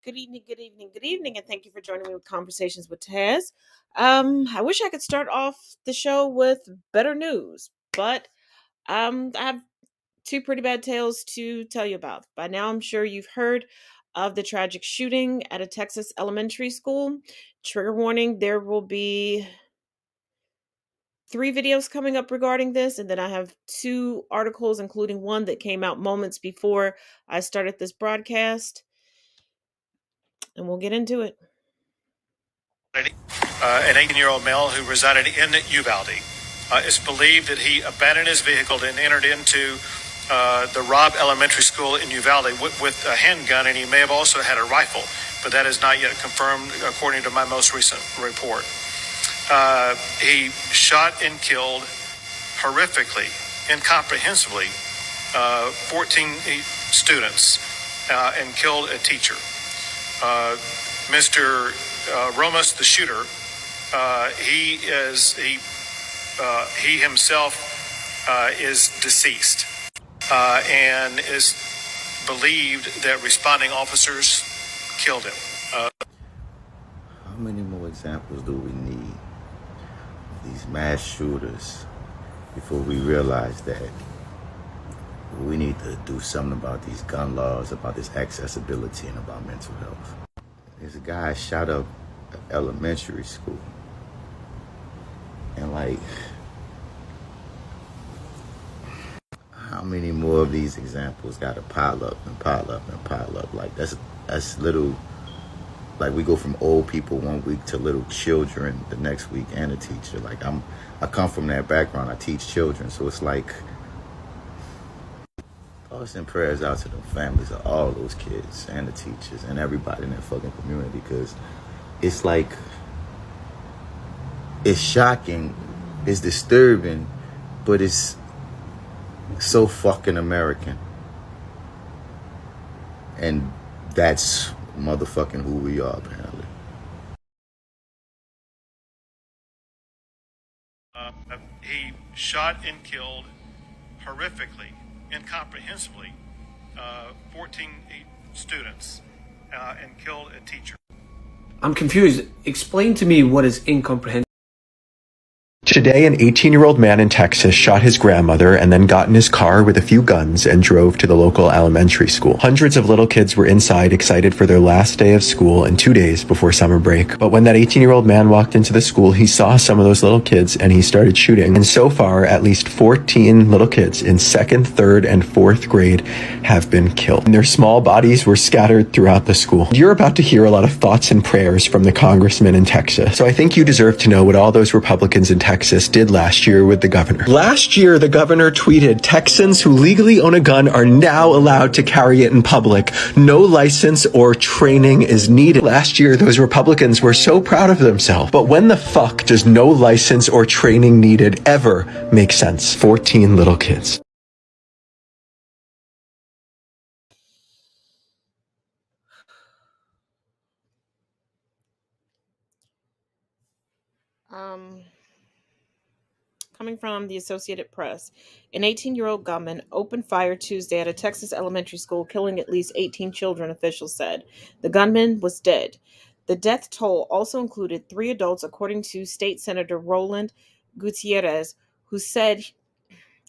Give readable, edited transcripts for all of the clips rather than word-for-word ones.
Good evening, good evening, good evening, and thank you for joining me with Conversations with Taz. I wish I could start off the show with better news, but I have two pretty bad tales to tell you about. By now, I'm sure you've heard of the tragic shooting at a Texas elementary school. Trigger warning, there will be three videos coming up regarding this, and then I have two articles, including one that came out moments before I started this broadcast, and we'll get into it. An 18-year-old male who resided in Uvalde. It's believed that he abandoned his vehicle and entered into the Robb Elementary School in Uvalde with a handgun, and he may have also had a rifle, but that is not yet confirmed according to my most recent report. He shot and killed horrifically, incomprehensibly, 14 students and killed a teacher. Mr. Romas, the shooter, he himself is deceased and is believed that responding officers killed him. How many more examples do we need of these mass shooters before we realize that we need to do something about these gun laws, about this accessibility, and about mental health? There's a guy shot up an elementary school. And how many more of these examples gotta pile up and pile up and pile up? Like that's little, like we go from old people one week to little children the next week and a teacher. Like I come from that background, I teach children, so it's like thoughts and prayers out to the families of all those kids and the teachers and everybody in that fucking community, because it's like, it's shocking, it's disturbing, but it's so fucking American. And that's motherfucking who we are, apparently. He shot and killed horrifically, incomprehensibly, 14 students and killed a teacher. I'm confused. Explain to me what is incomprehensible. Today, an 18-year-old man in Texas shot his grandmother and then got in his car with a few guns and drove to the local elementary school. Hundreds of little kids were inside, excited for their last day of school and 2 days before summer break. But when that 18-year-old man walked into the school, he saw some of those little kids and he started shooting. And so far, at least 14 little kids in 2nd, 3rd, and 4th grade have been killed. And their small bodies were scattered throughout the school. You're about to hear a lot of thoughts and prayers from the congressman in Texas. So I think you deserve to know what all those Republicans in Texas did last year with the governor. Last year, the governor tweeted, "Texans who legally own a gun are now allowed to carry it in public. No license or training is needed." Last year, those Republicans were so proud of themselves. But when the fuck does no license or training needed ever make sense? 14 little kids. Coming from the Associated Press, an 18-year-old gunman opened fire Tuesday at a Texas elementary school, killing at least 18 children, officials said. The gunman was dead. The death toll also included 3 adults, according to State Senator Roland Gutierrez, who said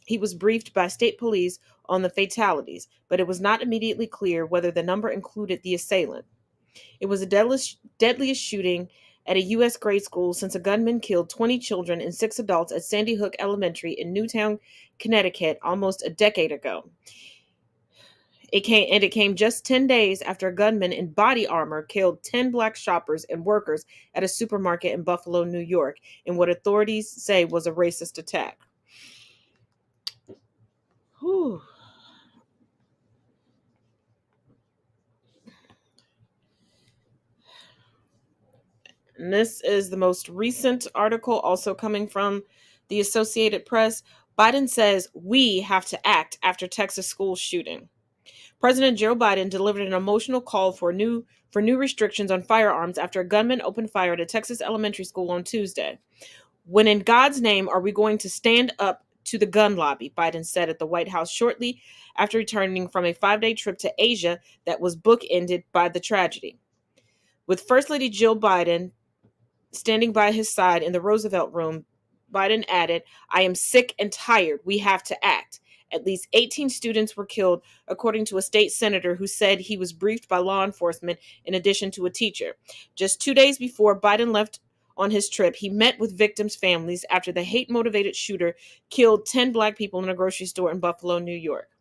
he was briefed by state police on the fatalities, but it was not immediately clear whether the number included the assailant. It was the deadliest shooting at a U.S. grade school since a gunman killed 20 children and 6 adults at Sandy Hook Elementary in Newtown, Connecticut, almost a decade ago. It came just 10 days after a gunman in body armor killed 10 black shoppers and workers at a supermarket in Buffalo, New York, in what authorities say was a racist attack. Whew. And this is the most recent article, also coming from the Associated Press. Biden says we have to act after Texas school shooting. President Joe Biden delivered an emotional call for new restrictions on firearms after a gunman opened fire at a Texas elementary school on Tuesday. When in God's name are we going to stand up to the gun lobby, Biden said at the White House shortly after returning from a 5-day trip to Asia that was bookended by the tragedy. With First Lady Jill Biden standing by his side in the Roosevelt Room, Biden added, "I am sick and tired. We have to act." At least 18 students were killed, according to a state senator who said he was briefed by law enforcement in addition to a teacher. Just 2 days before Biden left on his trip, he met with victims' families after the hate-motivated shooter killed 10 black people in a grocery store in Buffalo, New York.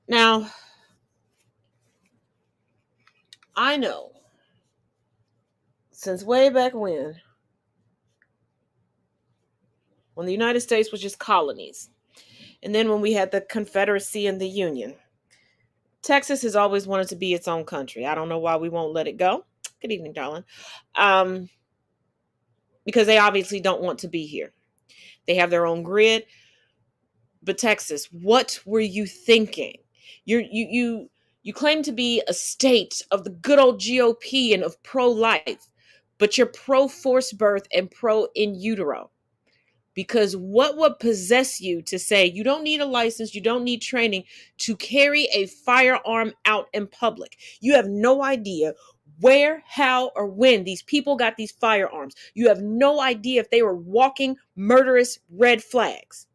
Now, I know since way back when the United States was just colonies, and then when we had the Confederacy and the Union, Texas has always wanted to be its own country. I don't know why we won't let it go. Good evening, darling. Because they obviously don't want to be here. They have their own grid. But Texas, what were you thinking? You claim to be a state of the good old GOP and of pro-life, but you're pro-forced birth and pro-in utero. Because what would possess you to say you don't need a license, you don't need training to carry a firearm out in public? You have no idea where, how, or when these people got these firearms. You have no idea if they were walking murderous red flags.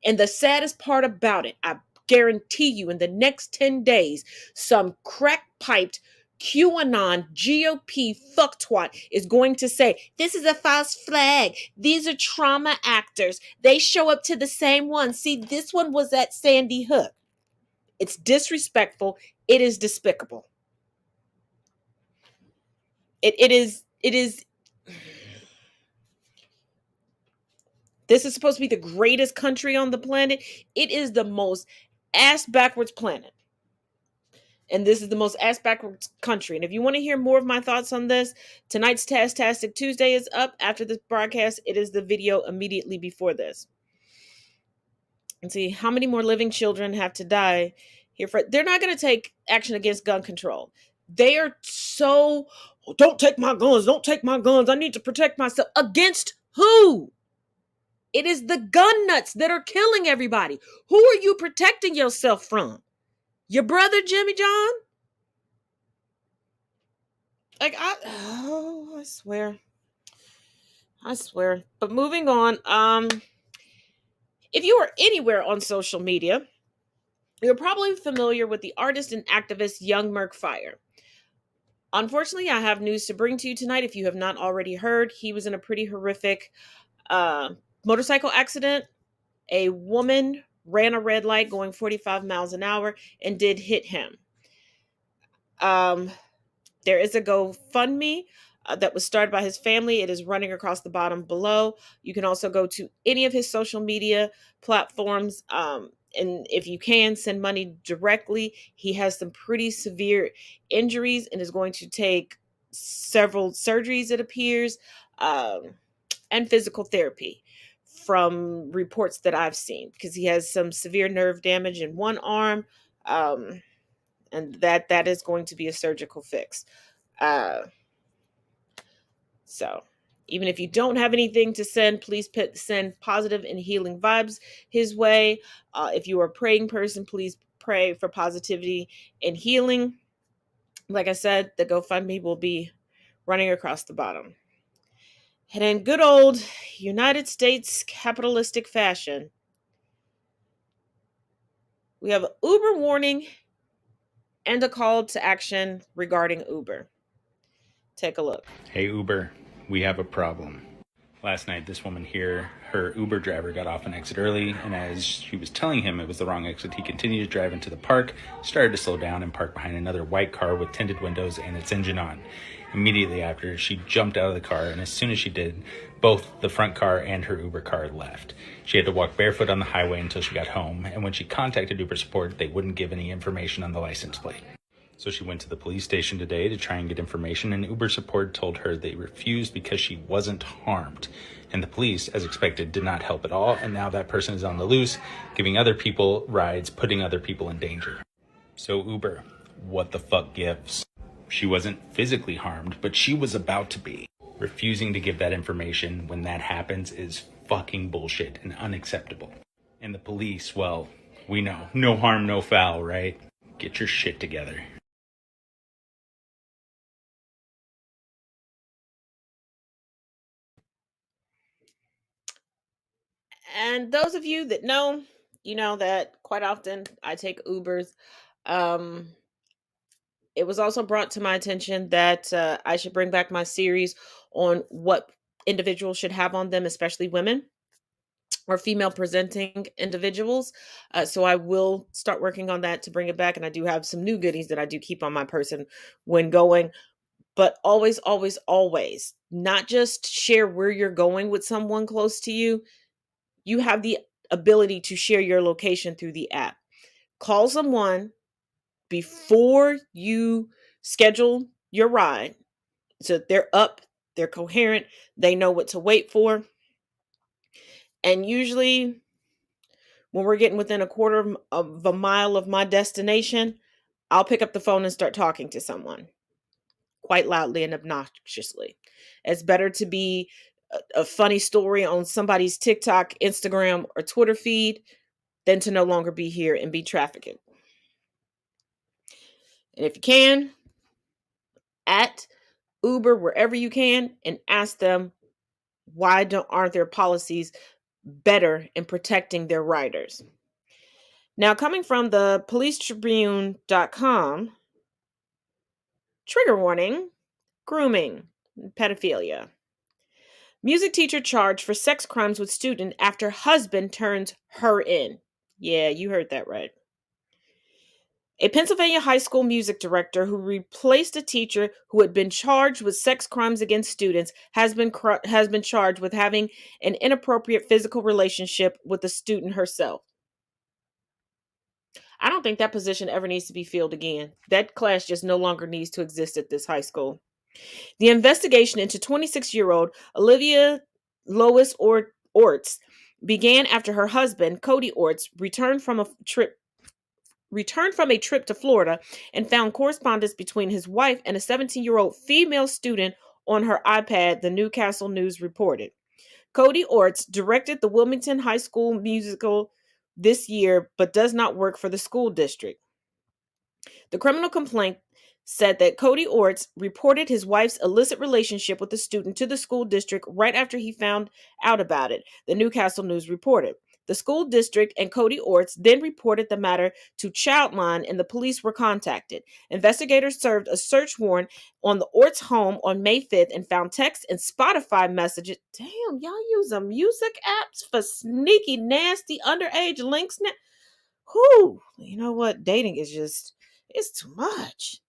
And the saddest part about it, I guarantee you, in the next 10 days, some crack-piped QAnon GOP fucktwat is going to say, this is a false flag. These are trauma actors. They show up to the same one. See, this one was at Sandy Hook. It's disrespectful. It is despicable. It is. This is supposed to be the greatest country on the planet. It is the most ass-backwards planet. And this is the most ass-backwards country. And if you want to hear more of my thoughts on this, tonight's Tastastic Tuesday is up. After this broadcast, it is the video immediately before this. And see, how many more living children have to die here for... They're not going to take action against gun control. They are so... Oh, don't take my guns. Don't take my guns. I need to protect myself. Against who? It is the gun nuts that are killing everybody. Who are you protecting yourself from? Your brother, Jimmy John? Like, I swear. But moving on, if you are anywhere on social media, you're probably familiar with the artist and activist Young Merc Fire. Unfortunately, I have news to bring to you tonight. If you have not already heard, he was in a pretty horrific motorcycle accident. A woman ran a red light going 45 miles an hour and did hit him. There is a GoFundMe that was started by his family. It is running across the bottom below. You can also go to any of his social media platforms. And if you can, send money directly. He has some pretty severe injuries and is going to take several surgeries, it appears, and physical therapy from reports that I've seen, because he has some severe nerve damage in one arm, and that is going to be a surgical fix. So even if you don't have anything to send, please send positive and healing vibes his way. If you are a praying person, please pray for positivity and healing. Like I said, the GoFundMe will be running across the bottom. And in good old United States capitalistic fashion, we have an Uber warning and a call to action regarding Uber. Take a look. Hey Uber, we have a problem. Last night, this woman here, her Uber driver got off an exit early, and as she was telling him it was the wrong exit, he continued to drive into the park, started to slow down and park behind another white car with tinted windows and its engine on. Immediately after, she jumped out of the car, and as soon as she did, both the front car and her Uber car left. She had to walk barefoot on the highway until she got home, and when she contacted Uber support, they wouldn't give any information on the license plate. So she went to the police station today to try and get information, and Uber support told her they refused because she wasn't harmed. And the police, as expected, did not help at all, and now that person is on the loose, giving other people rides, putting other people in danger. So Uber, what the fuck gives? She wasn't physically harmed, but she was about to be. Refusing to give that information when that happens is fucking bullshit and unacceptable. And the police, well, we know, no harm, no foul, right? Get your shit together. And those of you that know, you know that quite often I take Ubers. Um, it was also brought to my attention that I should bring back my series on what individuals should have on them, especially women or female presenting individuals. So I will start working on that to bring it back. And I do have some new goodies that I do keep on my person when going. But always, always, always, not just share where you're going with someone close to you. You have the ability to share your location through the app. Call someone before you schedule your ride so they're up, they're coherent, they know what to wait for. And usually, when we're getting within a quarter of a mile of my destination, I'll pick up the phone and start talking to someone quite loudly and obnoxiously. It's better to be a funny story on somebody's TikTok, Instagram, or Twitter feed than to no longer be here and be trafficking. And if you can, at Uber wherever you can and ask them why aren't their policies better in protecting their riders. Now, coming from the policetribune.com, trigger warning, grooming, pedophilia. Music teacher charged for sex crimes with student after husband turns her in. Yeah, you heard that right. A Pennsylvania high school music director who replaced a teacher who had been charged with sex crimes against students has been charged with having an inappropriate physical relationship with the student herself. I don't think that position ever needs to be filled again. That class just no longer needs to exist at this high school. The investigation into 26-year-old Olivia Lois Orts began after her husband, Cody Orts, returned from a trip to Florida and found correspondence between his wife and a 17-year-old female student on her iPad, the Newcastle News reported. Cody Orts directed the Wilmington High School musical this year, but does not work for the school district. The criminal complaint said that Cody Orts reported his wife's illicit relationship with the student to the school district right after he found out about it, the Newcastle News reported. The school district and Cody Orts then reported the matter to Childline and the police were contacted. Investigators served a search warrant on the Orts home on May 5th and found text and Spotify messages. Damn, y'all using music apps for sneaky, nasty, underage links now? Whew, you know what? Dating is just, it's too much.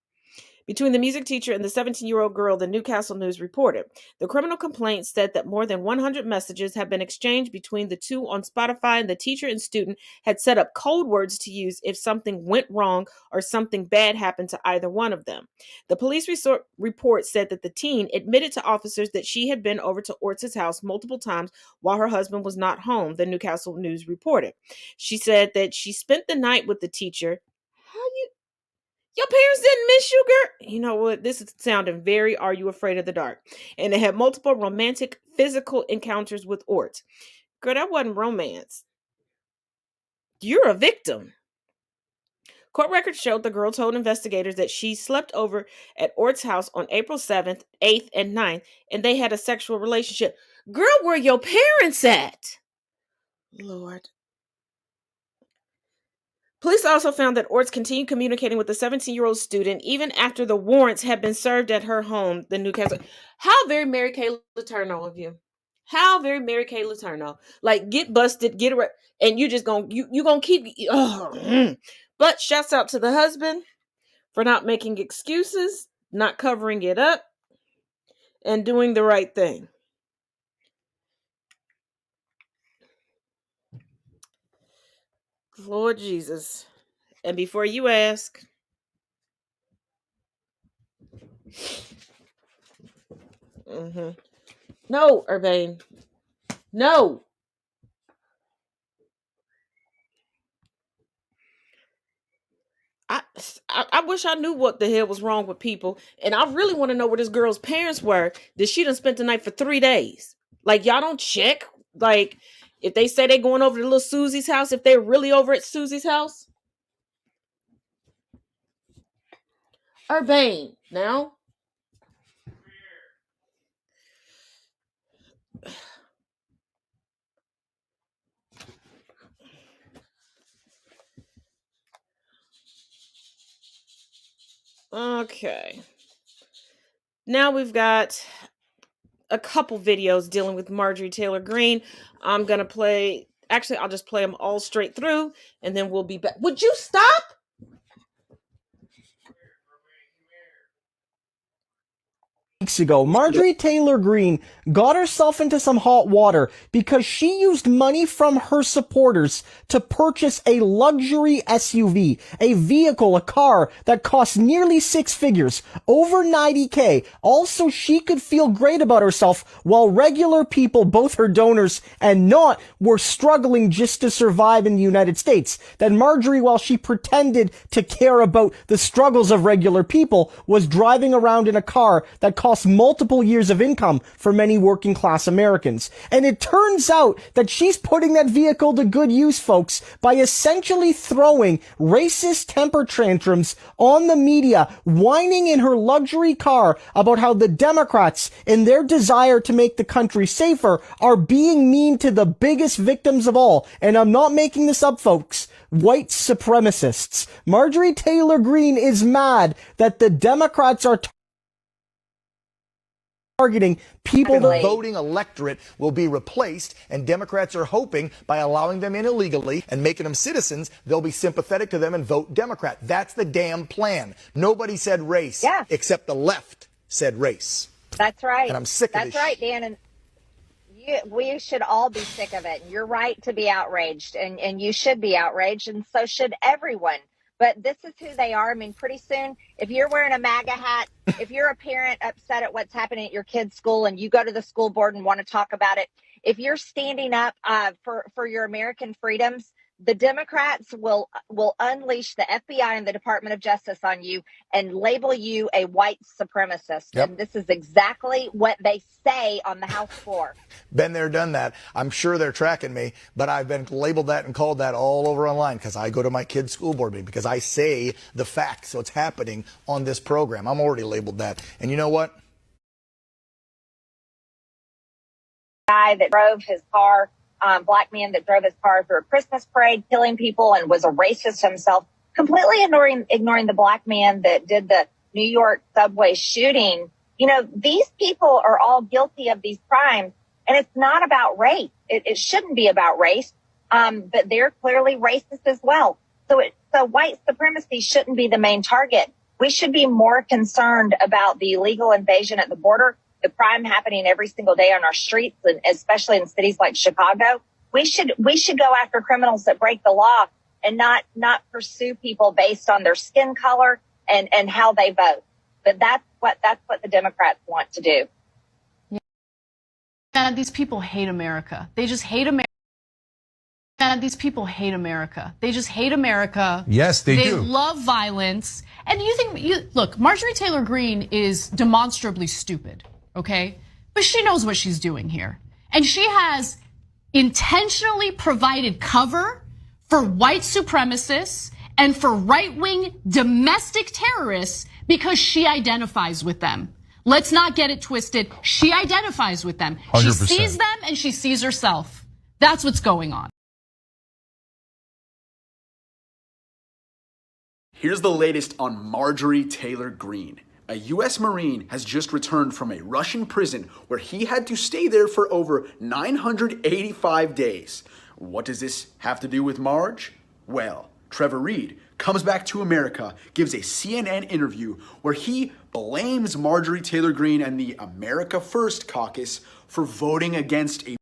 Between the music teacher and the 17-year-old girl, the Newcastle News reported. The criminal complaint said that more than 100 messages have been exchanged between the two on Spotify, and the teacher and student had set up code words to use if something went wrong or something bad happened to either one of them. The police report said that the teen admitted to officers that she had been over to Orts' house multiple times while her husband was not home, the Newcastle News reported. She said that she spent the night with the teacher. Your parents didn't miss you, girl. You know what? This is sounding very Are You Afraid of the Dark? And they had multiple romantic physical encounters with Ort. Girl, that wasn't romance. You're a victim. Court records showed the girl told investigators that she slept over at Ort's house on April 7th, 8th, and 9th, and they had a sexual relationship. Girl, where your parents at? Lord. Police also found that Orts continued communicating with the 17-year-old student even after the warrants had been served at her home, the Newcastle. How very Mary Kay Letourneau of you. How very Mary Kay Letourneau. Like, get busted, get it, and you just gonna you gonna keep. But shouts out to the husband for not making excuses, not covering it up, and doing the right thing. Lord Jesus. And before you ask, no, Urbane, no. I, I wish I knew what the hell was wrong with people. And I really want to know where this girl's parents were. That she done spent the night for 3 days. Like, y'all don't check. Like, if they say they going over to little Susie's house, if they're really over at Susie's house. Urbane, now. Okay. Now we've got a couple videos dealing with Marjorie Taylor Greene. I'm going to play, actually, I'll just play them all straight through and then we'll be back. Would you stop? Weeks ago, Marjorie Taylor Greene got herself into some hot water because she used money from her supporters to purchase a luxury SUV, a vehicle, a car that cost nearly six figures, over $90K, all so she could feel great about herself while regular people, both her donors and not, were struggling just to survive in the United States. That Marjorie, while she pretended to care about the struggles of regular people, was driving around in a car that cost multiple years of income for many working class Americans. And it turns out that she's putting that vehicle to good use, folks, by essentially throwing racist temper tantrums on the media, whining in her luxury car about how the Democrats, in their desire to make the country safer, are being mean to the biggest victims of all. And I'm not making this up, folks. White supremacists. Marjorie Taylor Greene is mad that the Democrats are targeting people. The voting electorate will be replaced, and Democrats are hoping by allowing them in illegally and making them citizens, they'll be sympathetic to them and vote Democrat. That's the damn plan. Nobody said race, except the left said race. That's right. And I'm sick of this. That's right, Dan. And we should all be sick of it. You're right to be outraged, and you should be outraged, and so should everyone. But this is who they are. I mean, pretty soon, if you're wearing a MAGA hat, if you're a parent upset at what's happening at your kid's school and you go to the school board and want to talk about it, if you're standing up for your American freedoms, the Democrats will unleash the FBI and the Department of Justice on you and label you a white supremacist. Yep. And this is exactly what they say on the House floor. Been there, done that. I'm sure they're tracking me, but I've been labeled that and called that all over online because I go to my kid's school board meeting because I say the facts. So it's happening on this program. I'm already labeled that. And you know what? Guy that drove his car, black man that drove his car through a Christmas parade, killing people and was a racist himself, completely ignoring the black man that did the New York subway shooting. You know, these people are all guilty of these crimes, and it's not about race. It shouldn't be about race, but they're clearly racist as well. So white supremacy shouldn't be the main target. We should be more concerned about the illegal invasion at the border, the crime happening every single day on our streets, and especially in cities like Chicago. We should go after criminals that break the law and not pursue people based on their skin color and how they vote. But that's what the Democrats want to do. And these people hate America. They just hate America. And these people hate America. They just hate America. Yes, they do. They love violence. And look, Marjorie Taylor Greene is demonstrably stupid, okay? But she knows what she's doing here. And she has intentionally provided cover for white supremacists and for right-wing domestic terrorists because she identifies with them. Let's not get it twisted. She identifies with them. 100%. She sees them and she sees herself. That's what's going on. Here's the latest on Marjorie Taylor Greene. A U.S. Marine has just returned from a Russian prison where he had to stay there for over 985 days. What does this have to do with Marge? Well, Trevor Reed comes back to America, gives a CNN interview where he blames Marjorie Taylor Greene and the America First caucus for voting against a...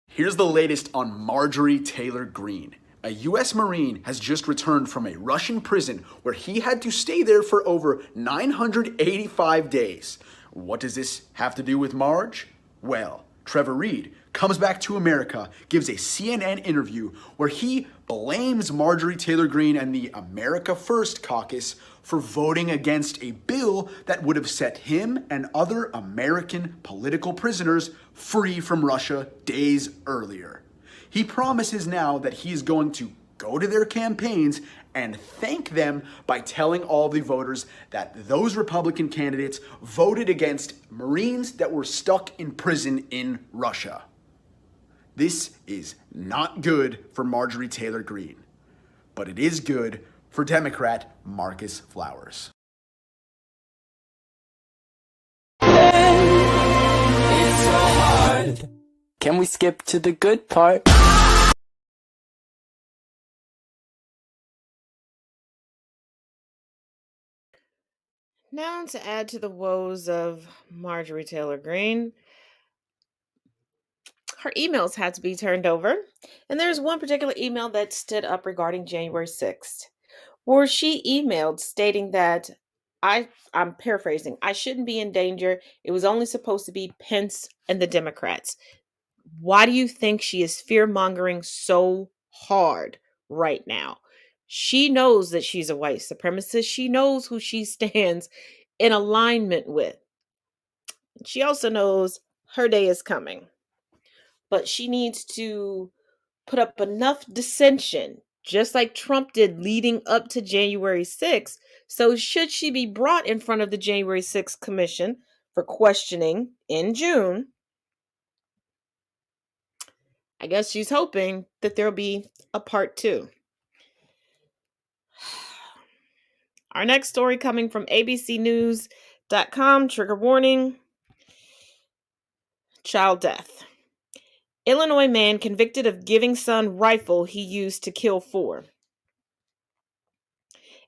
Here's the latest on Marjorie Taylor Greene. A U.S. Marine has just returned from a Russian prison where he had to stay there for over 985 days. What does this have to do with Marge? Well, Trevor Reed comes back to America, gives a CNN interview where he blames Marjorie Taylor Greene and the America First caucus for voting against a bill that would have set him and other American political prisoners free from Russia days earlier. He promises now that he's going to go to their campaigns and thank them by telling all the voters that those Republican candidates voted against Marines that were stuck in prison in Russia. This is not good for Marjorie Taylor Greene, but it is good for Democrat Marcus Flowers. Can we skip to the good part? Now, to add to the woes of Marjorie Taylor Greene, her emails had to be turned over. And there's one particular email that stood up regarding January 6th, where she emailed stating that I'm paraphrasing, I shouldn't be in danger. It was only supposed to be Pence and the Democrats. Why do you think she is fear mongering so hard right now? She knows that she's a white supremacist. She knows who she stands in alignment with. She also knows her day is coming. But she needs to put up enough dissension, just like Trump did leading up to January 6th. So, should she be brought in front of the January 6th Commission for questioning in June, I guess she's hoping that there'll be a part two. Our next story coming from abcnews.com, trigger warning, child death. Illinois man convicted of giving son rifle he used to kill 4.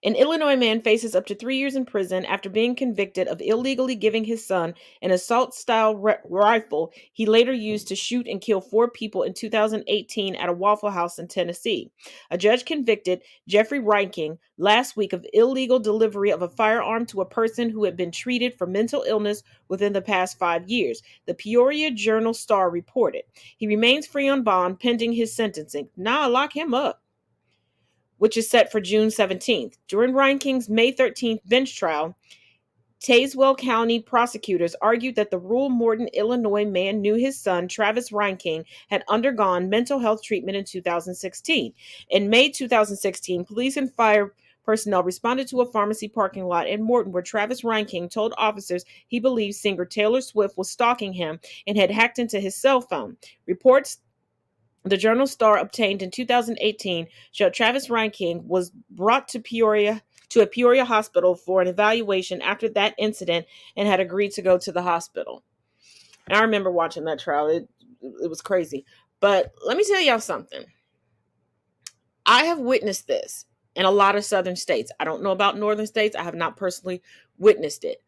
An Illinois man faces up to 3 years in prison after being convicted of illegally giving his son an assault-style rifle he later used to shoot and kill 4 people in 2018 at a Waffle House in Tennessee. A judge convicted Jeffrey Reinking last week of illegal delivery of a firearm to a person who had been treated for mental illness within the past 5 years, the Peoria Journal-Star reported. He remains free on bond pending his sentencing. Nah, lock him up, which is set for June 17th. During Reinking's May 13th bench trial, Tazewell County prosecutors argued that the rural Morton, Illinois man knew his son, Travis Reinking, had undergone mental health treatment in 2016. In May 2016, police and fire personnel responded to a pharmacy parking lot in Morton where Travis Reinking told officers he believed singer Taylor Swift was stalking him and had hacked into his cell phone. Reports the Journal Star obtained in 2018 showed Travis Reinking was brought to a Peoria hospital for an evaluation after that incident and had agreed to go to the hospital. And I remember watching that trial. It was crazy. But let me tell y'all something. I have witnessed this in a lot of southern states. I don't know about northern states. I have not personally witnessed it.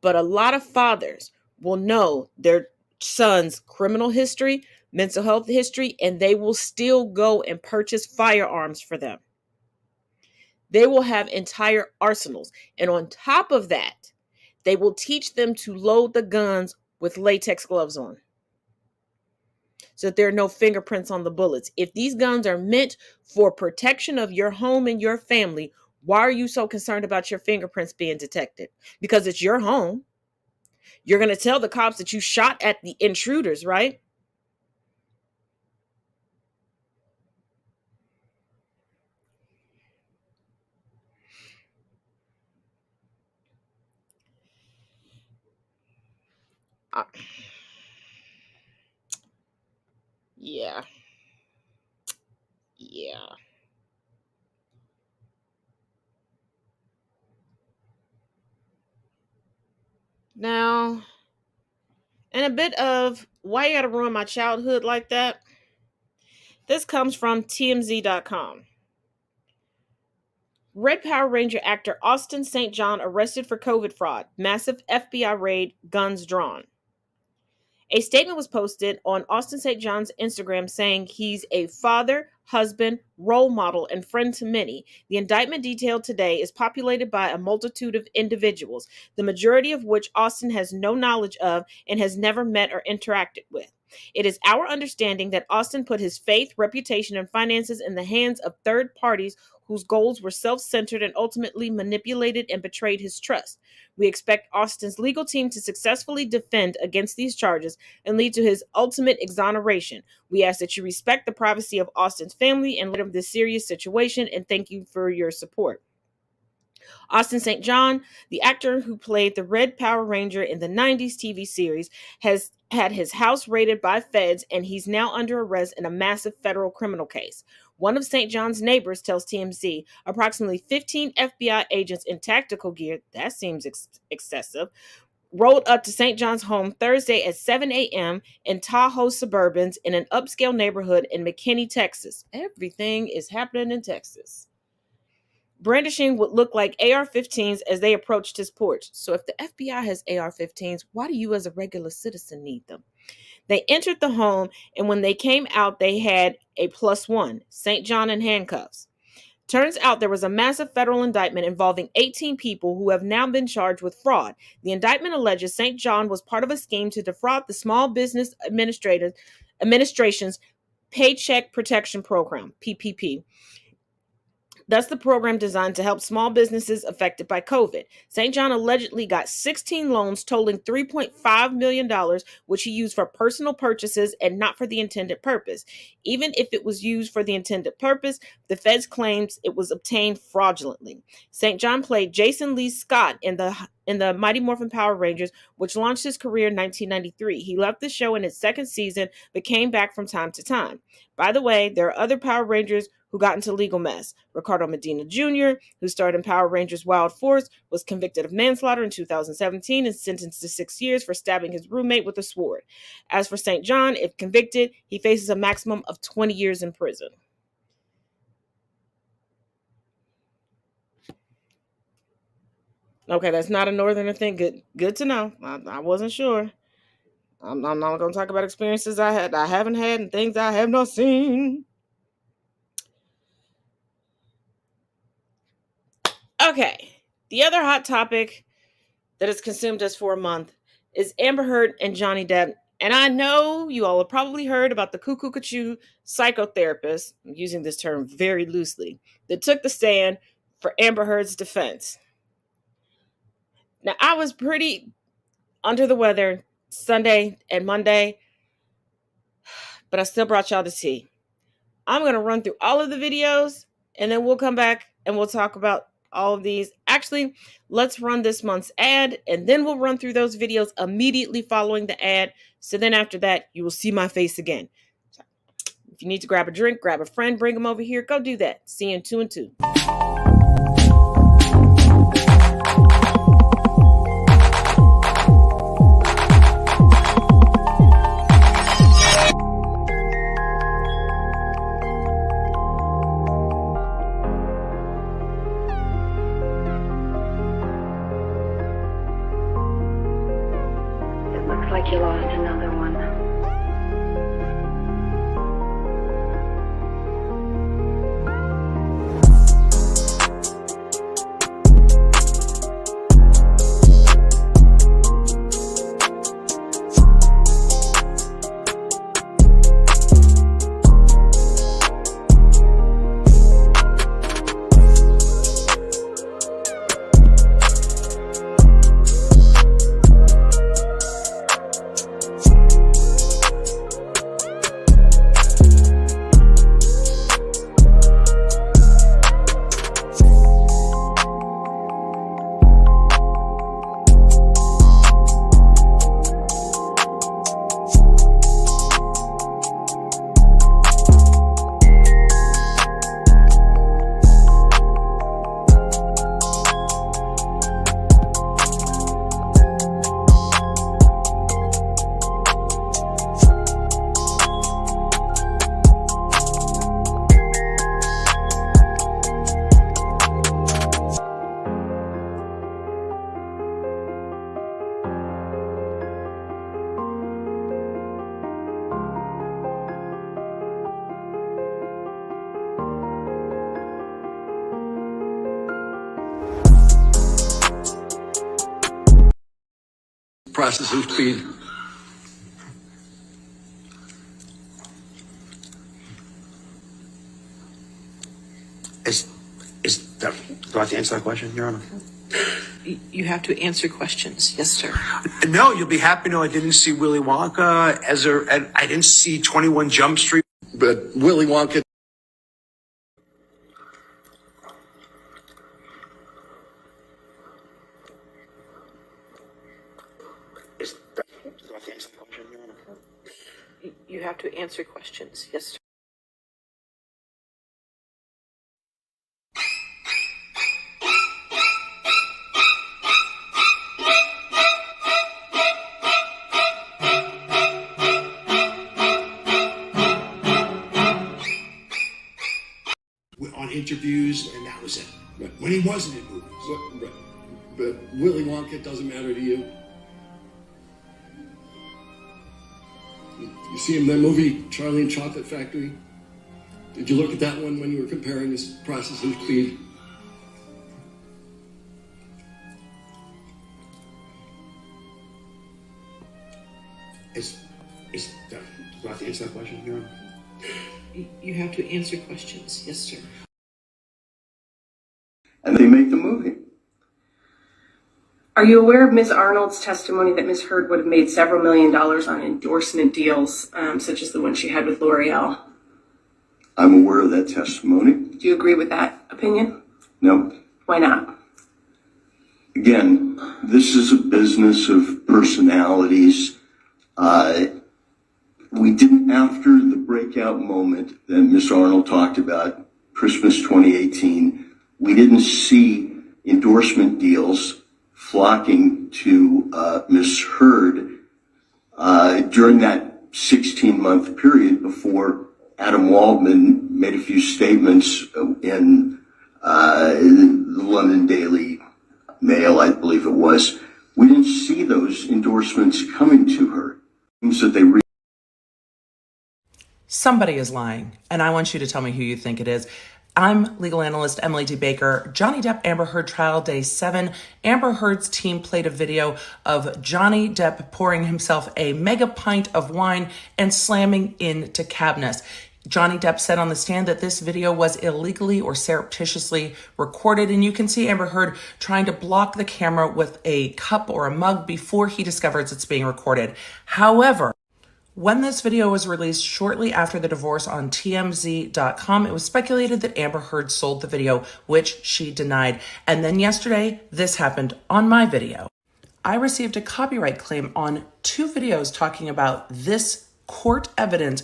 But a lot of fathers will know their son's criminal history, mental health history, and they will still go and purchase firearms for them. They will have entire arsenals. And on top of that, they will teach them to load the guns with latex gloves on, so that there are no fingerprints on the bullets. If these guns are meant for protection of your home and your family, why are you so concerned about your fingerprints being detected? Because it's your home. You're going to tell the cops that you shot at the intruders, right? Yeah. Yeah. Now, and a bit of why you gotta ruin my childhood like that. This comes from TMZ.com. Red Power Ranger actor Austin St. John arrested for COVID fraud. Massive FBI raid, guns drawn. A statement was posted on Austin St. John's Instagram saying he's a father, husband, role model, and friend to many. The indictment detailed today is populated by a multitude of individuals, the majority of which Austin has no knowledge of and has never met or interacted with. It is our understanding that Austin put his faith, reputation, and finances in the hands of third parties whose goals were self-centered and ultimately manipulated and betrayed his trust. We expect Austin's legal team to successfully defend against these charges and lead to his ultimate exoneration. We ask that you respect the privacy of Austin's family in light of this serious situation, and thank you for your support. Austin St. John, the actor who played the Red Power Ranger in the 90s TV series, has had his house raided by feds, and he's now under arrest in a massive federal criminal case. One of St. John's neighbors tells TMZ approximately 15 FBI agents in tactical gear, that seems excessive, rolled up to St. John's home Thursday at 7 a.m. in Tahoe Suburbans in an upscale neighborhood in McKinney, Texas. Everything is happening in Texas. Brandishing what looked like AR-15s as they approached his porch. So if the FBI has AR-15s, why do you as a regular citizen need them? They entered the home, and when they came out, they had a +1, St. John in handcuffs. Turns out there was a massive federal indictment involving 18 people who have now been charged with fraud. The indictment alleges St. John was part of a scheme to defraud the Small Business Administration's Paycheck Protection Program, PPP. That's the program designed to help small businesses affected by COVID. St. John allegedly got 16 loans totaling $3.5 million, which he used for personal purchases and not for the intended purpose. Even if it was used for the intended purpose, the feds claims it was obtained fraudulently. St. John played Jason Lee Scott in the Mighty Morphin Power Rangers, which launched his career in 1993. He left the show in its second season, but came back from time to time. By the way, there are other Power Rangers who got into legal mess. Ricardo Medina Jr., who starred in Power Rangers Wild Force, was convicted of manslaughter in 2017 and sentenced to 6 years for stabbing his roommate with a sword. As for St. John, if convicted, he faces a maximum of 20 years in prison. Okay, that's not a northerner thing. Good to know. I wasn't sure. I'm not going to talk about experiences I haven't had, and things I have not seen. Okay, the other hot topic that has consumed us for a month is Amber Heard and Johnny Depp. And I know you all have probably heard about the cuckoo psychotherapist, I'm using this term very loosely, that took the stand for Amber Heard's defense. Now, I was pretty under the weather Sunday and Monday, but I still brought y'all the tea. I'm going to run through all of the videos, and then we'll come back and we'll talk about all of these. Actually, let's run this month's ad, and then we'll run through those videos immediately following the ad. So then after that, you will see my face again. So if you need to grab a drink, grab a friend, bring them over here, go do that. See you in 2 and 2. Like you lost another one. Processing speed. Do I have to answer that question, Your Honor? You have to answer questions. Yes, sir. No, you'll be happy to know I didn't see Willy Wonka I didn't see 21 Jump Street. But Willy Wonka. You have to answer questions. Yes, sir. was in. Right. When he wasn't in movies. Right. But Willy Wonka doesn't matter to you? You see him in that movie, Charlie and Chocolate Factory? Did you look at that one when you were comparing his process and speed? Do I have to answer that question, Your Honor? You have to answer questions. Yes, sir. And they make the movie. Are you aware of Ms. Arnold's testimony that Ms. Heard would have made several $millions on endorsement deals, such as the one she had with L'Oreal? I'm aware of that testimony. Do you agree with that opinion? No. Why not? Again, this is a business of personalities. We didn't, after the breakout moment that Ms. Arnold talked about, Christmas 2018, we didn't see endorsement deals flocking to Ms. Heard during that 16-month period before Adam Waldman made a few statements in the London Daily Mail, I believe it was. We didn't see those endorsements coming to her. So they Somebody is lying, and I want you to tell me who you think it is. I'm legal analyst Emily D. Baker. Johnny Depp Amber Heard trial day 7. Amber Heard's team played a video of Johnny Depp pouring himself a mega pint of wine and slamming into cabinets. Johnny Depp said on the stand that this video was illegally or surreptitiously recorded, and you can see Amber Heard trying to block the camera with a cup or a mug before he discovers it's being recorded. However, when this video was released shortly after the divorce on TMZ.com, it was speculated that Amber Heard sold the video, which she denied. And then yesterday, this happened on my video. I received a copyright claim on 2 videos talking about this court evidence,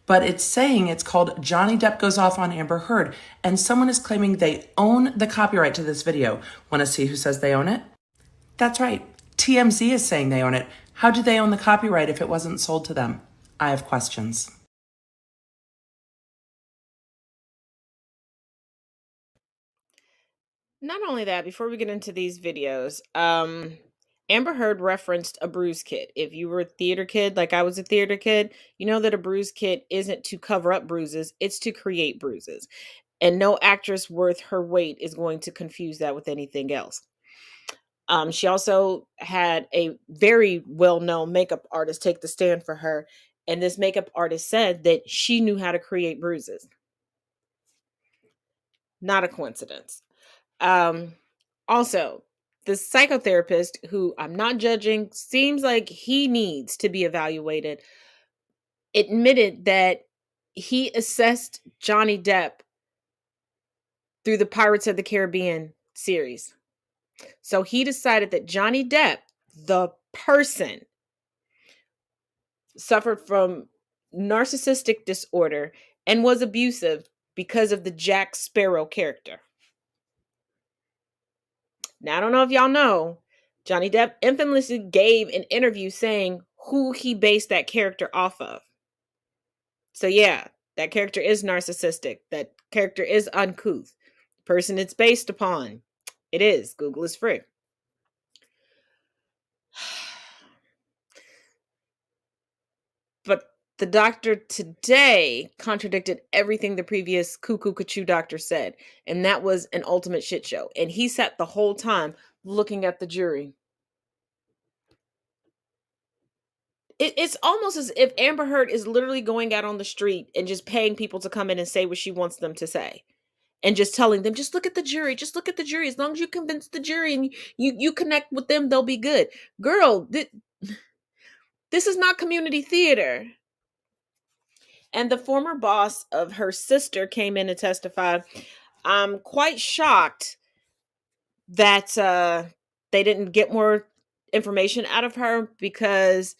but it's saying it's called Johnny Depp Goes Off on Amber Heard, and someone is claiming they own the copyright to this video. Want to see who says they own it? That's right. TMZ is saying they own it. How do they own the copyright if it wasn't sold to them? I have questions. Not only that, before we get into these videos, Amber Heard referenced a bruise kit. If you were a theater kid, like I was a theater kid, you know that a bruise kit isn't to cover up bruises, it's to create bruises. And no actress worth her weight is going to confuse that with anything else. She also had a very well-known makeup artist take the stand for her, and this makeup artist said that she knew how to create bruises. Not a coincidence. Also, the psychotherapist, who I'm not judging, seems like he needs to be evaluated, admitted that he assessed Johnny Depp through the Pirates of the Caribbean series. So he decided that Johnny Depp, the person, suffered from narcissistic disorder and was abusive because of the Jack Sparrow character. Now, I don't know if y'all know, Johnny Depp infamously gave an interview saying who he based that character off of. So yeah, that character is narcissistic. That character is uncouth. The person it's based upon, it is. Google is free. But the doctor today contradicted everything the previous cuckoo cuckoo doctor said. And that was an ultimate shit show. And he sat the whole time looking at the jury. It's almost as if Amber Heard is literally going out on the street and just paying people to come in and say what she wants them to say. And just telling them, just look at the jury. Just look at the jury. As long as you convince the jury and you connect with them, they'll be good. Girl, this is not community theater. And the former boss of her sister came in to testify. I'm quite shocked that they didn't get more information out of her, because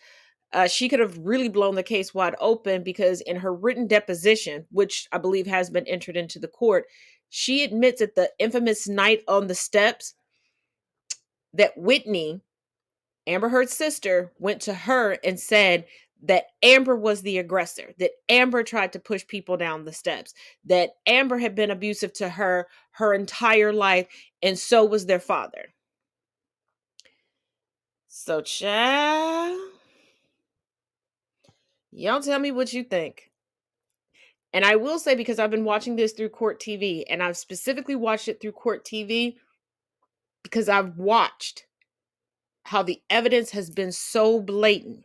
she could have really blown the case wide open, because in her written deposition, which I believe has been entered into the court, she admits at the infamous night on the steps that Whitney, Amber Heard's sister, went to her and said that Amber was the aggressor, that Amber tried to push people down the steps, that Amber had been abusive to her entire life, and so was their father. So, child, y'all tell me what you think. And I will say, because I've been watching this through Court TV, and I've specifically watched it through Court TV because I've watched how the evidence has been so blatant.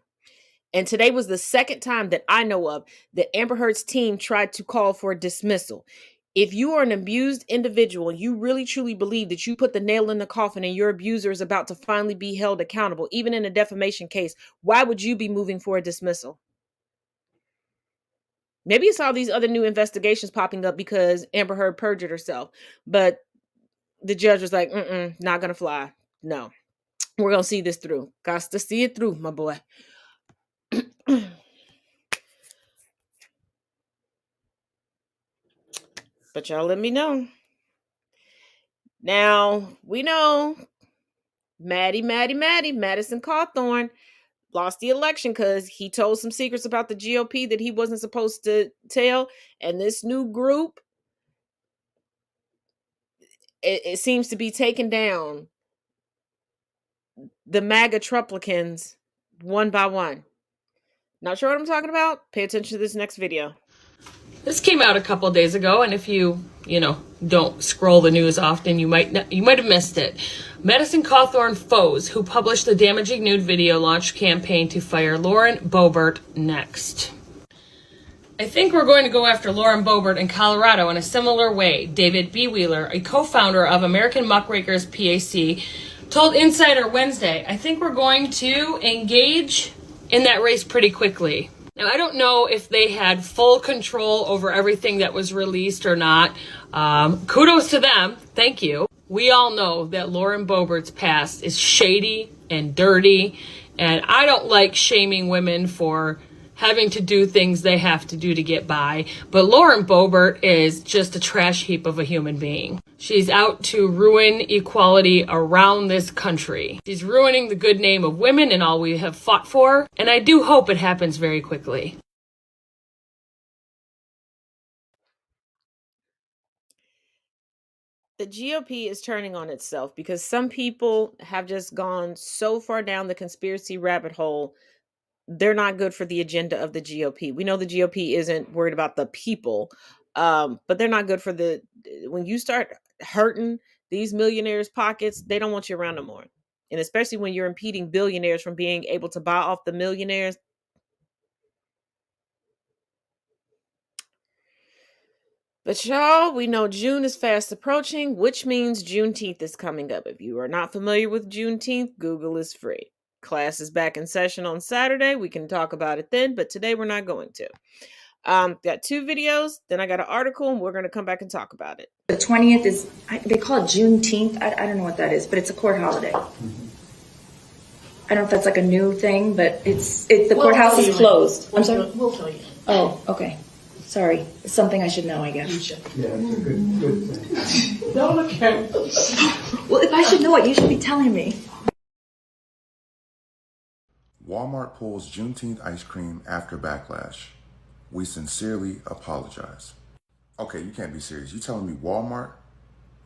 And today was the second time that I know of that Amber Heard's team tried to call for a dismissal. If you are an abused individual and you really truly believe that you put the nail in the coffin and your abuser is about to finally be held accountable, even in a defamation case, why would you be moving for a dismissal? Maybe it's all these other new investigations popping up because Amber Heard perjured herself. But the judge was like, not going to fly. No, we're going to see this through. Got to see it through, my boy. But y'all let me know. Now, we know Madison Cawthorn lost the election because he told some secrets about the GOP that he wasn't supposed to tell. And this new group, it seems to be taking down the MAGA Trumplicans one by one. Not sure what I'm talking about? Pay attention to this next video. This came out a couple of days ago, and if you don't scroll the news often, you might have missed it. Madison Cawthorn foes who published the damaging nude video launched campaign to fire Lauren Boebert next. I think we're going to go after Lauren Boebert in Colorado in a similar way. David B. Wheeler, a co-founder of American Muckrakers PAC, told Insider Wednesday, I think we're going to engage in that race pretty quickly. Now, I don't know if they had full control over everything that was released or not. Kudos to them. Thank you. We all know that Lauren Boebert's past is shady and dirty, and I don't like shaming women for having to do things they have to do to get by. But Lauren Boebert is just a trash heap of a human being. She's out to ruin equality around this country. She's ruining the good name of women and all we have fought for. And I do hope it happens very quickly. The GOP is turning on itself because some people have just gone so far down the conspiracy rabbit hole. They're not good for the agenda of the GOP. We know the GOP isn't worried about the people, but they're not good for when you start hurting these millionaires' pockets, they don't want you around no more. And especially when you're impeding billionaires from being able to buy off the millionaires. But y'all, we know June is fast approaching, which means Juneteenth is coming up. If you are not familiar with Juneteenth, Google is free. Class is back in session on Saturday. We can talk about it then, but today we're not going to. Got 2 videos, then I got an article, and we're going to come back and talk about it. The 20th is, they call it Juneteenth. I don't know what that is, but it's a court holiday. I don't know if that's like a new thing, but the courthouse is closed. I'm sorry? We'll tell you. Oh, okay. Sorry. It's something I should know, I guess. You should. Yeah, it's a good thing. No, okay. Well, if I should know it, you should be telling me. Walmart pulls Juneteenth ice cream after backlash. We sincerely apologize. Okay, you can't be serious. You telling me Walmart,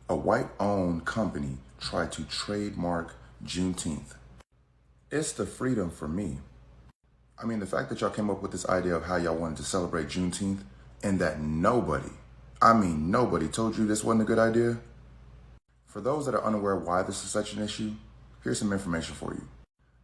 a white-owned company, tried to trademark Juneteenth? It's the freedom for me. I mean, the fact that y'all came up with this idea of how y'all wanted to celebrate Juneteenth and that nobody told you this wasn't a good idea. For those that are unaware why this is such an issue, here's some information for you.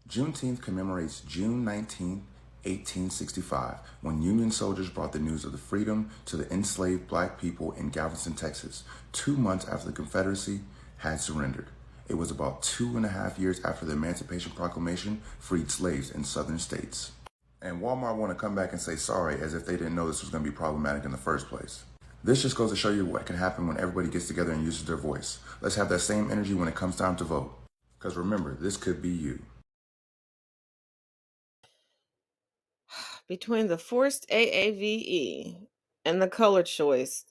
Juneteenth commemorates June 19, 1865, when Union soldiers brought the news of the freedom to the enslaved black people in Galveston, Texas, 2 months after the Confederacy had surrendered. It was about 2.5 years after the Emancipation Proclamation freed slaves in southern states. And Walmart want to come back and say sorry as if they didn't know this was going to be problematic in the first place. This just goes to show you what can happen when everybody gets together and uses their voice. Let's have that same energy when it comes time to vote. Because remember, this could be you. Between the forced AAVE and the color choice,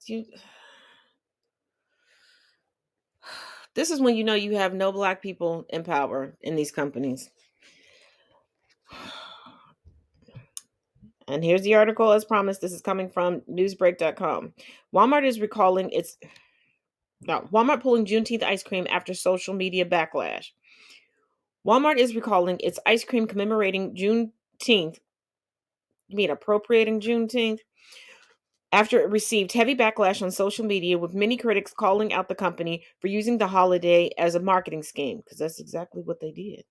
this is when you know you have no black people in power in these companies. And here's the article as promised. This is coming from newsbreak.com. Walmart pulling Juneteenth ice cream after social media backlash. Walmart is recalling its ice cream commemorating Juneteenth. You mean appropriating Juneteenth? After it received heavy backlash on social media, with many critics calling out the company for using the holiday as a marketing scheme, because that's exactly what they did.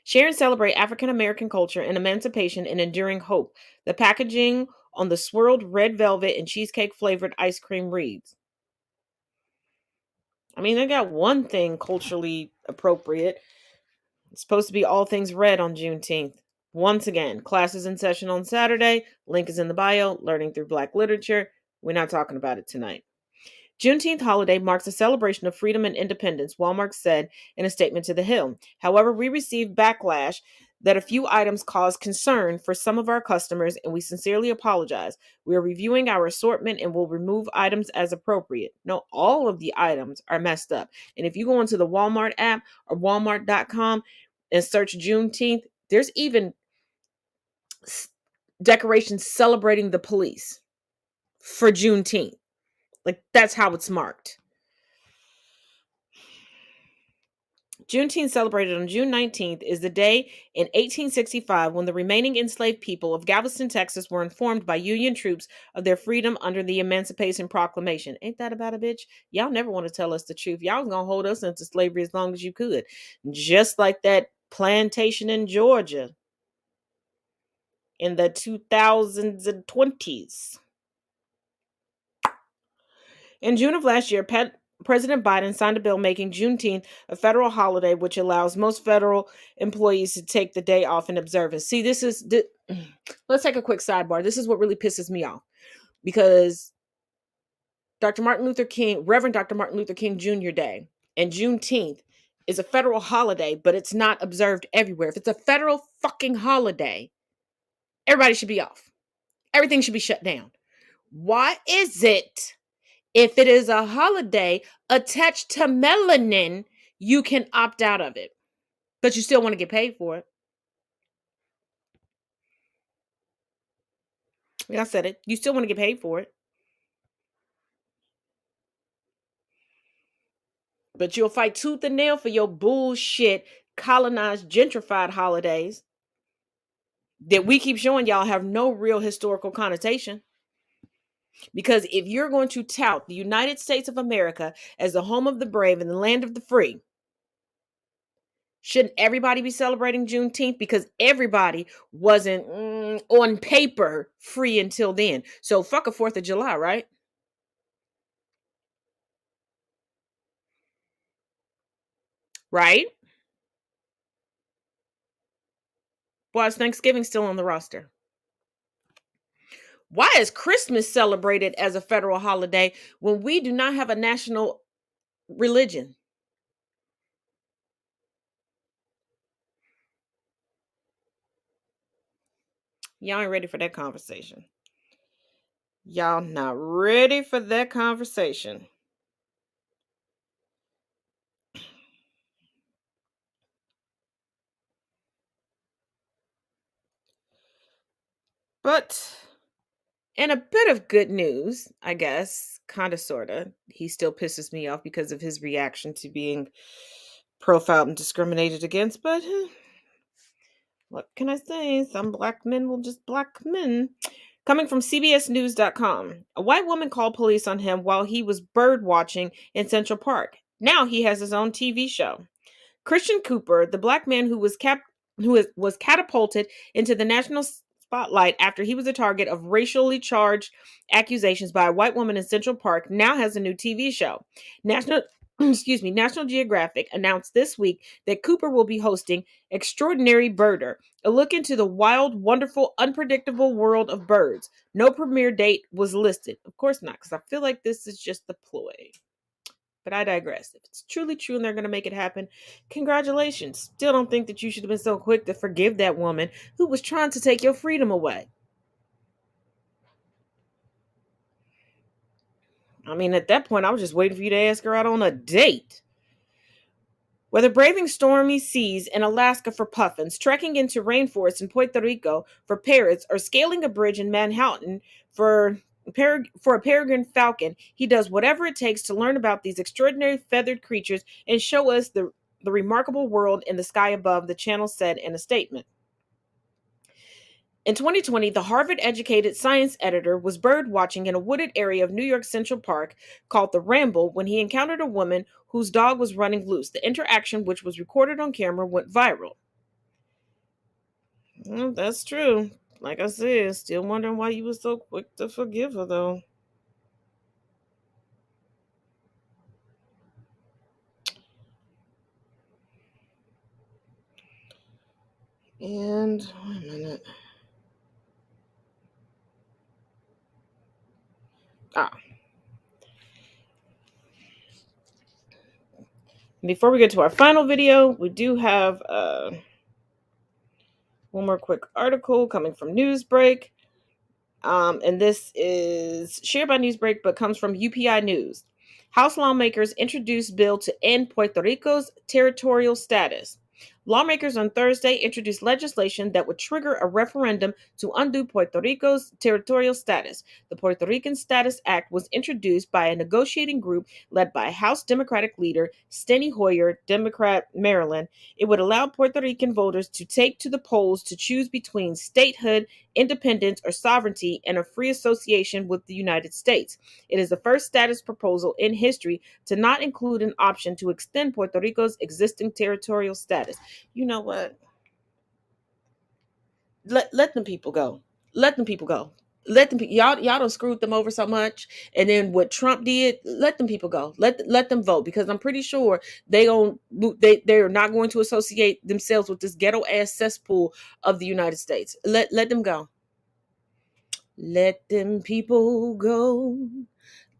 Share and celebrate African American culture and emancipation and enduring hope. The packaging on the swirled red velvet and cheesecake flavored ice cream reads. I mean, they got one thing culturally appropriate. It's supposed to be all things red on Juneteenth. Once again, classes in session on Saturday. Link is in the bio. Learning through Black literature. We're not talking about it tonight. Juneteenth holiday marks a celebration of freedom and independence, Walmart said in a statement to The Hill. However, we received backlash that a few items caused concern for some of our customers, and we sincerely apologize. We are reviewing our assortment and will remove items as appropriate. No, all of the items are messed up. And if you go into the Walmart app or walmart.com and search Juneteenth, there's even decorations celebrating the police for Juneteenth. Like, that's how it's marked. Juneteenth, celebrated on June 19th, is the day in 1865 when the remaining enslaved people of Galveston, Texas were informed by Union troops of their freedom under the Emancipation Proclamation. Ain't that about a bitch? Y'all never want to tell us the truth. Y'all was going to hold us into slavery as long as you could. Just like that plantation in Georgia in the 2000s and 20s. In June of last year, President Biden signed a bill making Juneteenth a federal holiday, which allows most federal employees to take the day off in observance. See, let's take a quick sidebar. This is what really pisses me off, because Reverend Dr. Martin Luther King Jr. Day and Juneteenth is a federal holiday, but it's not observed everywhere. If it's a federal fucking holiday, everybody should be off. Everything should be shut down. Why is it, if it is a holiday attached to melanin, you can opt out of it, but you still want to get paid for it? Yeah, I said it. You still want to get paid for it, but you'll fight tooth and nail for your bullshit colonized, gentrified holidays that we keep showing y'all have no real historical connotation. Because if you're going to tout the United States of America as the home of the brave and the land of the free, shouldn't everybody be celebrating Juneteenth? Because everybody wasn't on paper free until then. So fuck a 4th of July, right? Right? Why is Thanksgiving still on the roster? Why is Christmas celebrated as a federal holiday when we do not have a national religion? Y'all ain't ready for that conversation. Y'all not ready for that conversation. But in a bit of good news, I guess, kind of, sort of, he still pisses me off because of his reaction to being profiled and discriminated against. But what can I say? Some black men will just black men. Coming from CBSNews.com, a white woman called police on him while he was bird watching in Central Park. Now he has his own TV show. Christian Cooper, the black man who was catapulted into the national spotlight after he was a target of racially charged accusations by a white woman in Central Park, now has a new TV show. National Geographic announced this week that Cooper will be hosting Extraordinary Birder, a look into the wild, wonderful, unpredictable world of birds. No premiere date was listed. Of course not, because I feel like this is just the ploy. But I digress. If it's truly true and they're going to make it happen, congratulations. Still don't think that you should have been so quick to forgive that woman who was trying to take your freedom away. I mean, at that point, I was just waiting for you to ask her out on a date. Whether braving stormy seas in Alaska for puffins, trekking into rainforests in Puerto Rico for parrots, or scaling a bridge in Manhattan for a peregrine falcon, he does whatever it takes to learn about these extraordinary feathered creatures and show us the remarkable world in the sky above, the channel said in a statement. In 2020, the Harvard-educated science editor was bird watching in a wooded area of New York Central Park called the Ramble when he encountered a woman whose dog was running loose. The interaction, which was recorded on camera, went viral. Well, that's true. Like I said, still wondering why you were so quick to forgive her, though. And wait a minute. Before we get to our final video, we do have one more quick article coming from Newsbreak. And this is shared by Newsbreak, but comes from UPI News. House lawmakers introduce bill to end Puerto Rico's territorial status. Lawmakers on Thursday introduced legislation that would trigger a referendum to undo Puerto Rico's territorial status. The Puerto Rican Status Act was introduced by a negotiating group led by House Democratic leader Steny Hoyer, Democrat, Maryland. It would allow Puerto Rican voters to take to the polls to choose between statehood, independence, or sovereignty, and a free association with the United States. It is the first status proposal in history to not include an option to extend Puerto Rico's existing territorial status. You know what? Let them people go. Let them people go. Let them y'all don't screwed them over so much. And then what Trump did, let them people go. Let them vote, because I'm pretty sure they're not going to associate themselves with this ghetto ass cesspool of the United States. Let them go. Let them people go.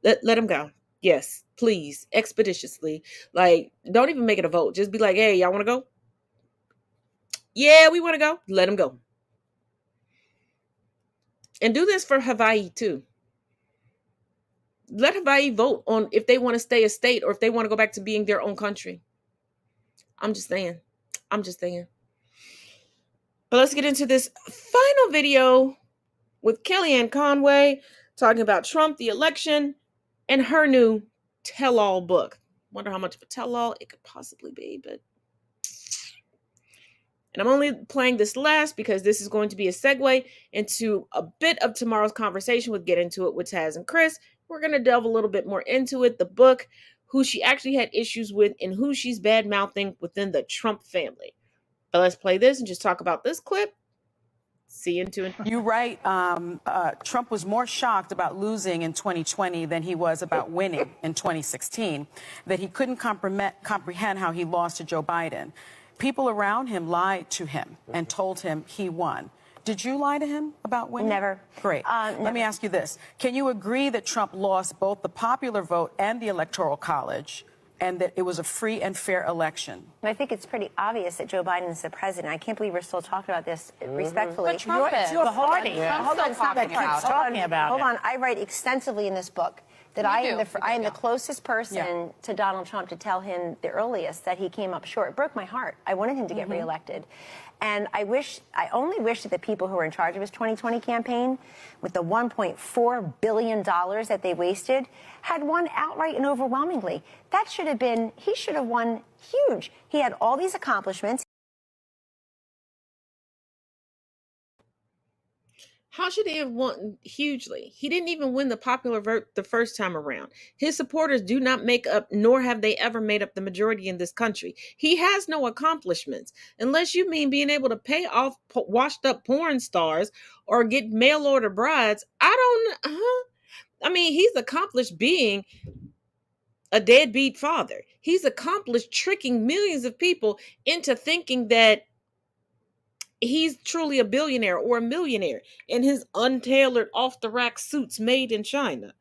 Let them go. Yes, please, expeditiously. Like, don't even make it a vote. Just be like, hey, y'all want to go? Yeah, we want to go. Let them go. And do this for Hawaii too. Let Hawaii vote on if they want to stay a state or if they want to go back to being their own country. I'm just saying. But let's get into this final video with Kellyanne Conway talking about Trump, the election, and her new tell-all book. Wonder how much of a tell-all it could possibly be, but... And I'm only playing this last because this is going to be a segue into a bit of tomorrow's conversation with Get Into It with Taz and Chris. We're going to delve a little bit more into it, the book, who she actually had issues with, and who she's bad-mouthing within the Trump family. But let's play this and just talk about this clip. See you in 2 and... You write, Trump was more shocked about losing in 2020 than he was about winning in 2016, that he couldn't comprehend how he lost to Joe Biden. People around him lied to him and told him he won. Did you lie to him about winning? Never. Great. Let me ask you this. Can you agree that Trump lost both the popular vote and the Electoral College, and that it was a free and fair election? I think it's pretty obvious that Joe Biden is the president. I can't believe we're still talking about this respectfully. But Trump is. Your party. Hold on, Hold on. I write extensively in this book that I am the closest person to Donald Trump to tell him the earliest that he came up short. It broke my heart. I wanted him to get reelected. And I only wish that the people who were in charge of his 2020 campaign, with the $1.4 billion that they wasted, had won outright and overwhelmingly. That should have been, he should have won huge. He had all these accomplishments. How should he have won hugely? He didn't even win the popular vote the first time around. His supporters do not make up, nor have they ever made up the majority in this country. He has no accomplishments, unless you mean being able to pay off washed up porn stars or get mail order brides. I don't know. I mean, he's accomplished being a deadbeat father. He's accomplished tricking millions of people into thinking that he's truly a billionaire or a millionaire in his untailored, off-the-rack suits made in China.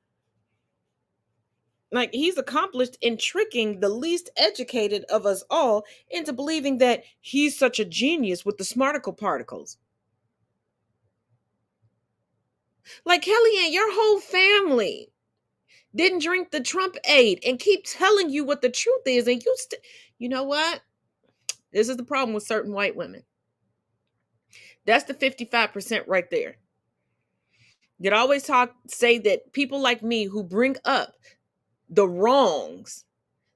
Like, he's accomplished in tricking the least educated of us all into believing that he's such a genius with the smarticle particles. Like, Kellyanne, your whole family didn't drink the Trump aid and keep telling you what the truth is. And you know what? This is the problem with certain white women. That's the 55% right there. You'd always say that people like me who bring up the wrongs,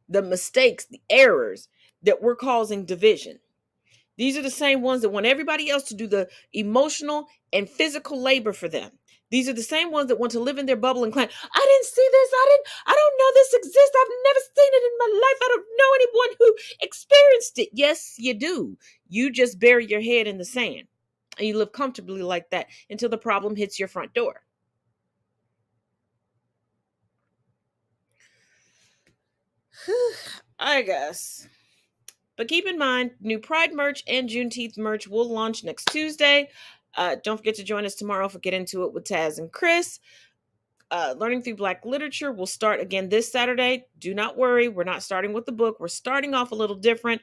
the mistakes, the errors, that we're causing division. These are the same ones that want everybody else to do the emotional and physical labor for them. These are the same ones that want to live in their bubble and claim, I didn't see this, I don't know this exists, I've never seen it in my life, I don't know anyone who experienced it. Yes, you do. You just bury your head in the sand and you live comfortably like that until the problem hits your front door. I guess. But keep in mind, new Pride merch and Juneteenth merch will launch next Tuesday. Don't forget to join us tomorrow for Get Into It with Taz and Chris. Learning Through Black Literature will start again this Saturday. Do not worry, we're not starting with the book. We're starting off a little different.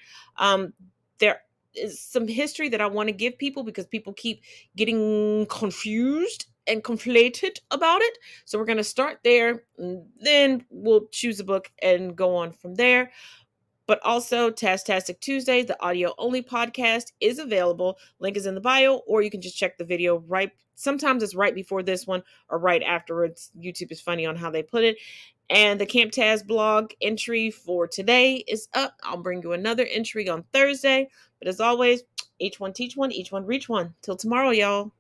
There is some history that I want to give people because people keep getting confused and conflated about it. So we're going to start there, and then we'll choose a book and go on from there. But also, Tastastic Tuesday, the audio-only podcast, is available. Link is in the bio, or you can just check the video right. Sometimes it's right before this one or right afterwards. YouTube is funny on how they put it. And the Camp Taz blog entry for today is up. I'll bring you another entry on Thursday. But as always, each one teach one, each one reach one. Till tomorrow, y'all.